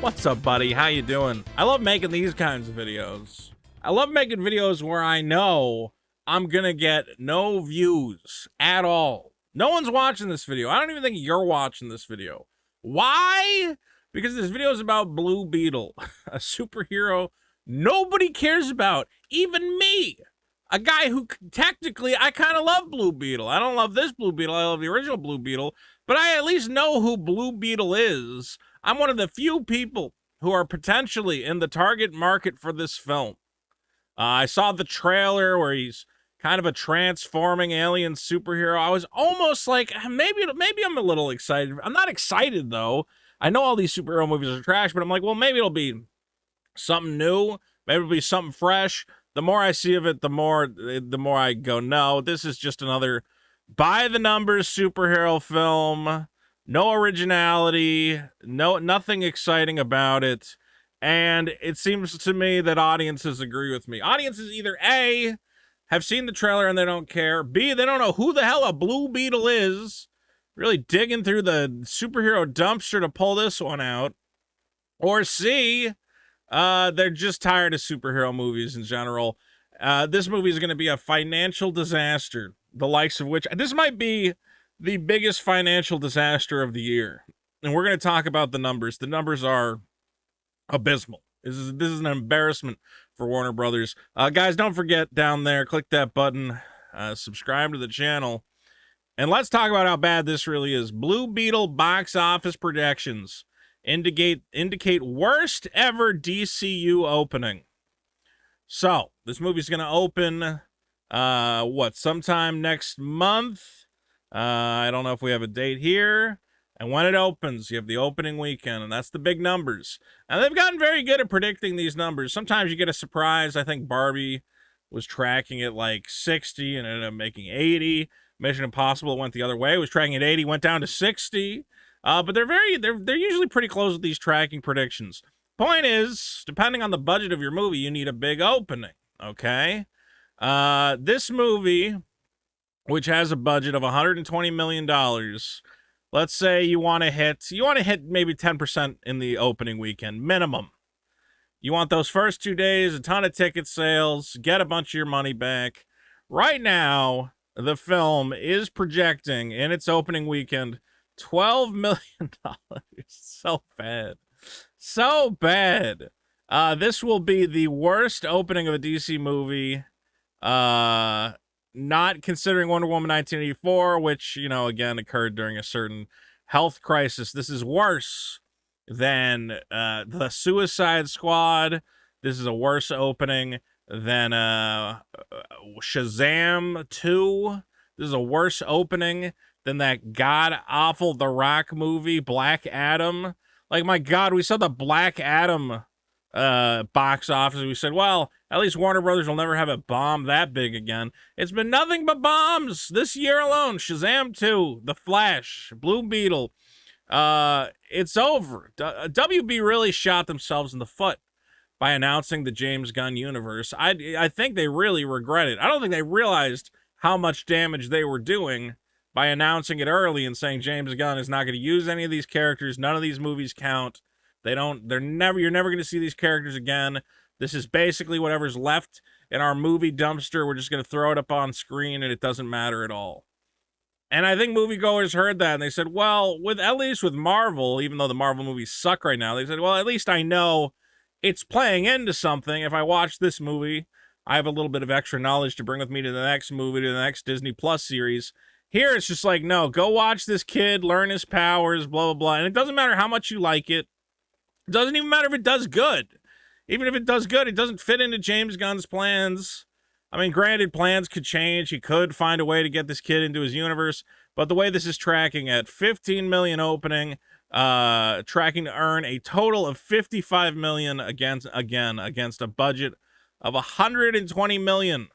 What's up, buddy? How you doing? I love making these kinds of videos. I love making videos where I know I'm gonna get no views at all. No one's watching this video. I don't even think you're watching this video. Why? Because this video is about Blue Beetle, a superhero nobody cares about, even me. A guy who technically, I kind of love Blue Beetle. I don't love this Blue Beetle. I love the original Blue Beetle, but I at least know who Blue Beetle is. I'm one of the few people who are potentially in the target market for this film. I saw the trailer where he's kind of a transforming alien superhero. I was almost like, maybe I'm a little excited. I'm not excited, though. I know all these superhero movies are trash, but I'm like, well, maybe it'll be something new. Maybe it'll be something fresh. The more I see of it, the more I go, no, this is just another by-the-numbers superhero film. No originality, nothing exciting about it. And it seems to me that audiences agree with me. Audiences either A, have seen the trailer and they don't care. B, they don't know who the hell a Blue Beetle is. Really digging through the superhero dumpster to pull this one out. Or C, they're just tired of superhero movies in general. This movie is going to be a financial disaster, the likes of which, this might be the biggest financial disaster of the year. And we're going to talk about the numbers. The numbers are abysmal. This is an embarrassment for Warner Brothers. Guys, don't forget down there, click that button, subscribe to the channel, and let's talk about how bad this really is. Blue Beetle box office projections indicate worst ever DCU opening. So, this movie's going to open, sometime next month? I don't know if we have a date here. And when it opens, you have the opening weekend, and that's the big numbers. And they've gotten very good at predicting these numbers. Sometimes you get a surprise. I think Barbie was tracking at like 60 and ended up making 80. Mission Impossible went the other way. It was tracking at 80, went down to 60. But they're usually pretty close with these tracking predictions. Point is, depending on the budget of your movie, you need a big opening, okay? This movie, which has a budget of $120 million, let's say you want to hit maybe 10% in the opening weekend, minimum. You want those first 2 days, a ton of ticket sales, get a bunch of your money back. Right now, the film is projecting in its opening weekend $12 million. So bad. So bad. This will be the worst opening of a DC movie. Not considering Wonder Woman 1984, which, again, occurred during a certain health crisis. This is worse than the Suicide Squad. This is a worse opening than Shazam 2. This is a worse opening than that god-awful The Rock movie, Black Adam. Like, my God, we saw the Black Adam box office. We said, well, at least Warner Brothers will never have a bomb that big again. It's been nothing but bombs this year alone. Shazam 2, The Flash, Blue Beetle. It's over. WB really shot themselves in the foot by announcing the James Gunn universe. I think they really regret it. I don't think they realized how much damage they were doing by announcing it early and saying James Gunn is not going to use any of these characters. None of these movies count. You're never going to see these characters again. This is basically whatever's left in our movie dumpster. We're just going to throw it up on screen and it doesn't matter at all. And I think moviegoers heard that and they said, well, at least with Marvel, even though the Marvel movies suck right now, they said, well, at least I know it's playing into something. If I watch this movie, I have a little bit of extra knowledge to bring with me to the next movie, to the next Disney Plus series. Here, it's just like, no, go watch this kid, learn his powers, blah, blah, blah. And it doesn't matter how much you like it. It doesn't even matter if it does good. Even if it does good, it doesn't fit into James Gunn's plans. I mean, granted, plans could change. He could find a way to get this kid into his universe. But the way this is tracking at $15 million opening, tracking to earn a total of $55 million against a budget of $120 million.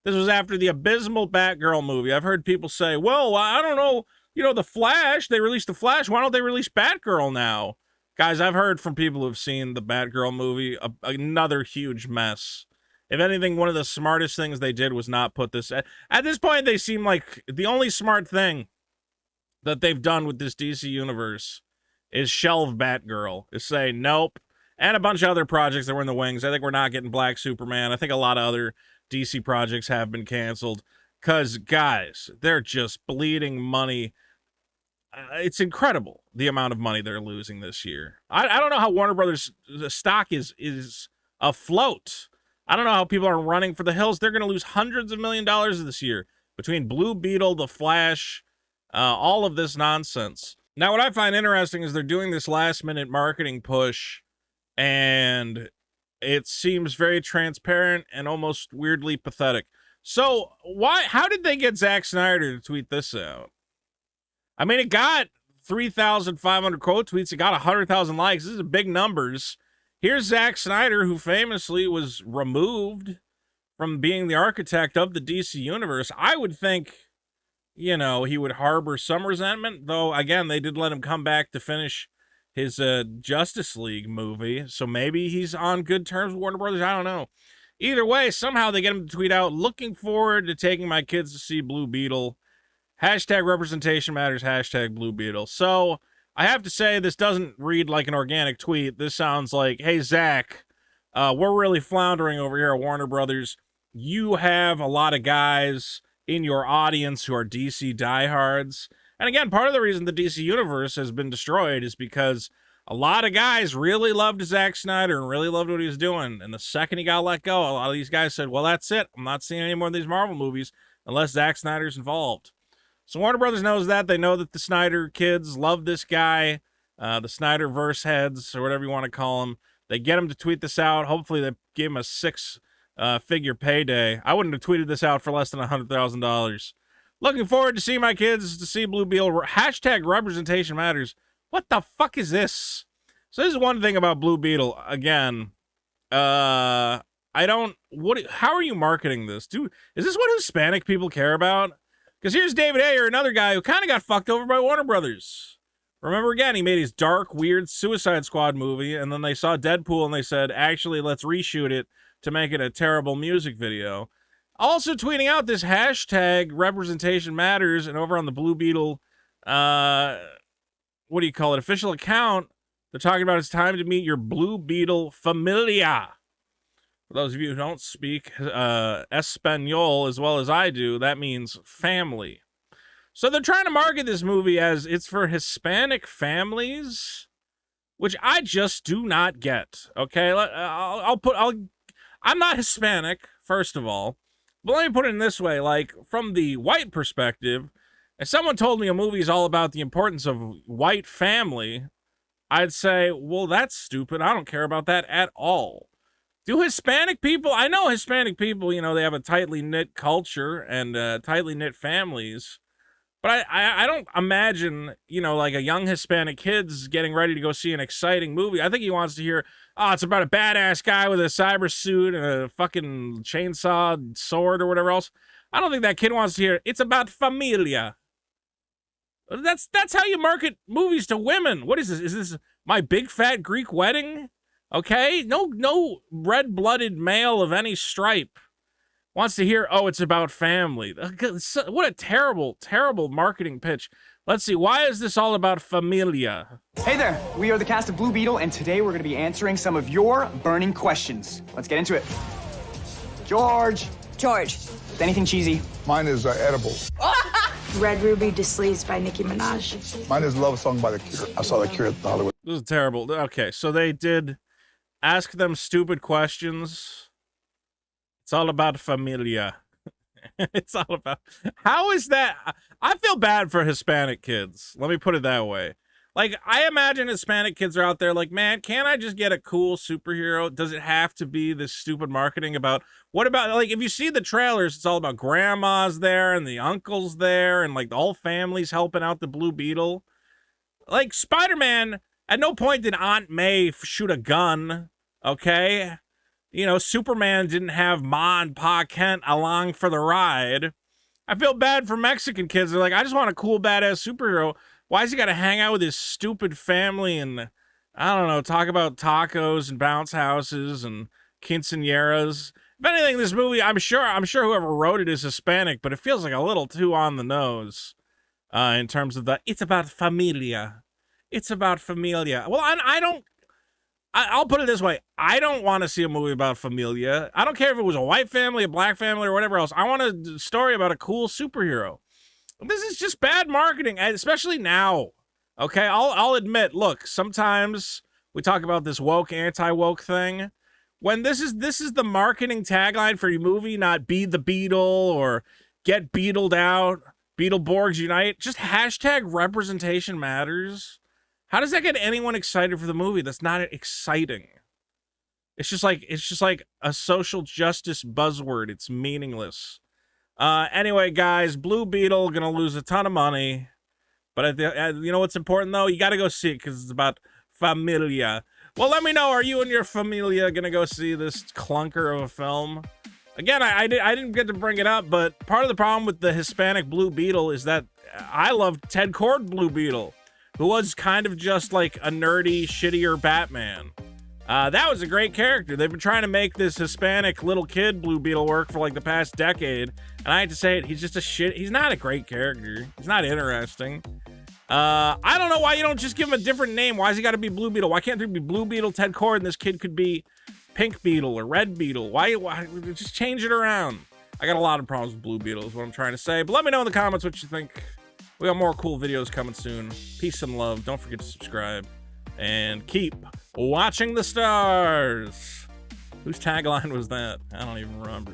This was after the abysmal Batgirl movie. I've heard people say, well, I don't know, The Flash, they released The Flash. Why don't they release Batgirl now? Guys, I've heard from people who've seen the Batgirl movie, another huge mess. If anything, one of the smartest things they did was not put this... At this point, they seem like the only smart thing that they've done with this DC universe is shelve Batgirl, is say nope. And a bunch of other projects that were in the wings. I think we're not getting Black Superman. I think a lot of other DC projects have been canceled. Because, guys, they're just bleeding money. It's incredible the amount of money they're losing this year. I don't know how Warner Brothers stock is afloat. I don't know how people are running for the hills. They're going to lose hundreds of $millions this year between Blue Beetle, The Flash, all of this nonsense. Now, what I find interesting is they're doing this last-minute marketing push, and it seems very transparent and almost weirdly pathetic. So, how did they get Zack Snyder to tweet this out? I mean, it got 3,500 quote tweets. It got 100,000 likes. This is big numbers. Here's Zack Snyder, who famously was removed from being the architect of the DC universe. I would think, you know, he would harbor some resentment, though, again, they did let him come back to finish his Justice League movie, so maybe he's on good terms with Warner Brothers. I don't know. Either way, somehow they get him to tweet out, looking forward to taking my kids to see Blue Beetle. Hashtag representation matters, hashtag Blue Beetle. So I have to say, this doesn't read like an organic tweet. This sounds like, hey, Zach, we're really floundering over here at Warner Brothers. You have a lot of guys in your audience who are DC diehards. And again, part of the reason the DC universe has been destroyed is because a lot of guys really loved Zack Snyder and really loved what he was doing. And the second he got let go, a lot of these guys said, well, that's it. I'm not seeing any more of these Marvel movies unless Zack Snyder's involved. So Warner Brothers knows that. They know that the Snyder kids love this guy, the Snyderverse heads, or whatever you want to call them. They get him to tweet this out. Hopefully they give him a six-figure payday. I wouldn't have tweeted this out for less than $100,000. Looking forward to see my kids to see Blue Beetle. Hashtag representation matters. What the fuck is this? So this is one thing about Blue Beetle. Again, how are you marketing this? Is this what Hispanic people care about? Because here's David Ayer, another guy who kind of got fucked over by Warner Brothers. Remember, again, he made his dark, weird Suicide Squad movie, and then they saw Deadpool and they said, actually, let's reshoot it to make it a terrible music video. Also tweeting out this hashtag representation matters, and over on the Blue Beetle, what do you call it, official account, they're talking about it's time to meet your Blue Beetle familia. For those of you who don't speak Espanol as well as I do, that means family. So they're trying to market this movie as it's for Hispanic families, which I just do not get. Okay, I'm not Hispanic, first of all. But let me put it in this way, like, from the white perspective, if someone told me a movie is all about the importance of white family, I'd say, well, that's stupid. I don't care about that at all. Do Hispanic people, I know Hispanic people, you know, they have a tightly knit culture and tightly knit families, but I don't imagine, you know, like a young Hispanic kid's getting ready to go see an exciting movie. I think he wants to hear, oh, it's about a badass guy with a cyber suit and a fucking chainsaw sword or whatever else. I don't think that kid wants to hear, it's about familia. That's how you market movies to women. What is this? Is this My Big Fat Greek Wedding? Okay? No red-blooded male of any stripe wants to hear, oh, it's about family. What a terrible, terrible marketing pitch. Let's see, why is this all about familia? Hey there, we are the cast of Blue Beetle, and today we're going to be answering some of your burning questions. Let's get into it. George. Anything cheesy? Mine is edible. Red Ruby Disleased by Nicki Minaj. Mine is Love Song by The Cure. I saw The Cure at the Hollywood. This is terrible. Okay, so they did ask them stupid questions. It's all about familia. It's all about... How is that? I feel bad for Hispanic kids. Let me put it that way. Like, I imagine Hispanic kids are out there like, man, can't I just get a cool superhero? Does it have to be this stupid marketing about... What about, like, if you see the trailers, it's all about grandmas there and the uncles there and, like, the whole family's helping out the Blue Beetle. Like, Spider-Man, at no point did Aunt May shoot a gun, okay? You know, Superman didn't have Ma and Pa Kent along for the ride. I feel bad for Mexican kids. They're like, I just want a cool, badass superhero. Why has he got to hang out with his stupid family and, I don't know, talk about tacos and bounce houses and quinceañeras? If anything, this movie, I'm sure whoever wrote it is Hispanic, but it feels like a little too on the nose in terms of it's about familia. It's about familia. Well, I'll put it this way. I don't want to see a movie about familia. I don't care if it was a white family, a black family, or whatever else. I want a story about a cool superhero. This is just bad marketing, especially now. Okay, I'll admit, look, sometimes we talk about this woke, anti-woke thing. When this is the marketing tagline for your movie, not be the Beetle or get Beetled out, Beetleborgs unite, just hashtag representation matters. How does that get anyone excited for the movie? That's not exciting. It's just like a social justice buzzword. It's meaningless. Anyway, guys, Blue Beetle gonna lose a ton of money, but you know what's important though? You got to go see it because it's about familia. Well, let me know. Are you and your familia gonna go see this clunker of a film? Again, I didn't get to bring it up, but part of the problem with the Hispanic Blue Beetle is that I love Ted Kord Blue Beetle, who was kind of just like a nerdy, shittier Batman. That was a great character. They've been trying to make this Hispanic little kid Blue Beetle work for like the past decade, and I hate to say it, he's just he's not a great character. He's not interesting. I don't know why you don't just give him a different name. Why's he got to be Blue Beetle? Why can't there be Blue Beetle, Ted Kord, and this kid could be Pink Beetle or Red Beetle? Why just change it around? I got a lot of problems with Blue Beetle is what I'm trying to say, but let me know in the comments what you think. We got more cool videos coming soon. Peace and love. Don't forget to subscribe and keep watching the stars. Whose tagline was that? I don't even remember.